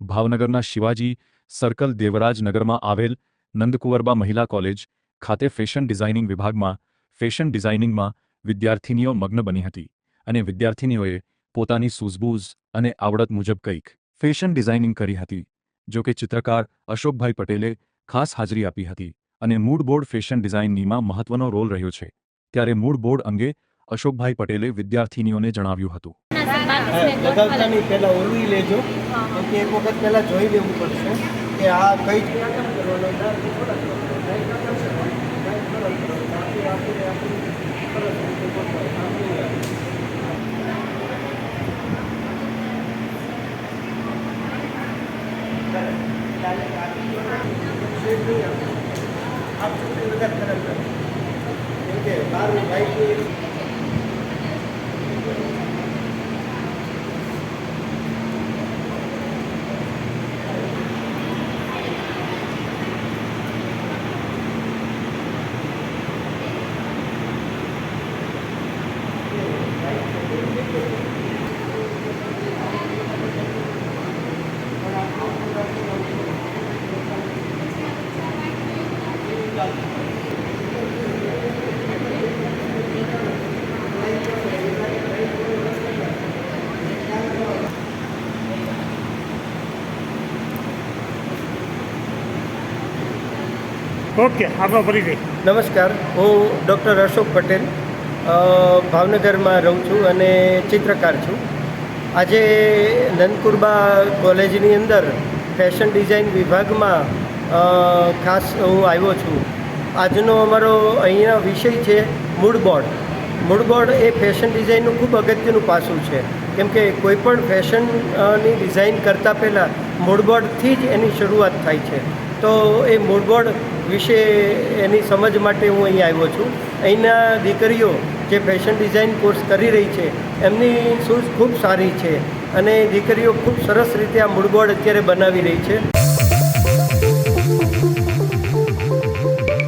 ભાવનગરના શિવાજી સર્કલ દેવરાજનગરમાં આવેલ નંદકુંવરબા મહિલા કોલેજ ખાતે ફેશન ડિઝાઇનિંગ વિભાગમાં ફેશન ડિઝાઇનિંગમાં વિદ્યાર્થિનીઓ મગ્ન બની હતી અને વિદ્યાર્થિનીઓએ પોતાની સૂઝબૂઝ અને આવડત મુજબ કંઈક ફેશન ડિઝાઇનિંગ કરી હતી। જો કે ચિત્રકાર અશોકભાઈ પટેલે ખાસ હાજરી આપી હતી અને મૂડ બોર્ડ ફેશન ડિઝાઇનિંગમાં મહત્વનો રોલ રહ્યો છે। ત્યારે મૂડ બોર્ડ અંગે અશોકભાઈ પટેલે વિદ્યાર્થિનીઓને જણાવ્યું હતું। લગાવતાની પહેલાં ઓળવી લેજો, કે એક વખત પહેલાં જોઈ લેવું પડશે કે આ કઈ ઓકે, આપનો પરિચય। નમસ્કાર, હું ડૉક્ટર અશોક પટેલ ભાવનગરમાં રહું છું અને ચિત્રકાર છું। આજે નંદકુંવરબા કોલેજની અંદર ફેશન ડિઝાઇન વિભાગમાં ખાસ હું આવ્યો છું। આજનો અમારો અહીંયા વિષય છે મૂડ બોર્ડ। મૂડ બોર્ડ એ ફેશન ડિઝાઇનનું ખૂબ અગત્યનું પાસું છે, કેમ કે કોઈપણ ફેશનની ડિઝાઇન કરતાં પહેલાં મૂડ બોર્ડથી જ એની શરૂઆત થાય છે। તો એ મૂડ બોર્ડ વિશે એની સમજ માટે હું અહીં આવ્યો છું। અહીંના દીકરીઓ જે ફેશન ડિઝાઇન કોર્સ કરી રહી છે એમની સૂઝ ખૂબ સારી છે અને દીકરીઓ ખૂબ સરસ રીતે આ મૂડ બોર્ડ અત્યારે બનાવી રહી છે।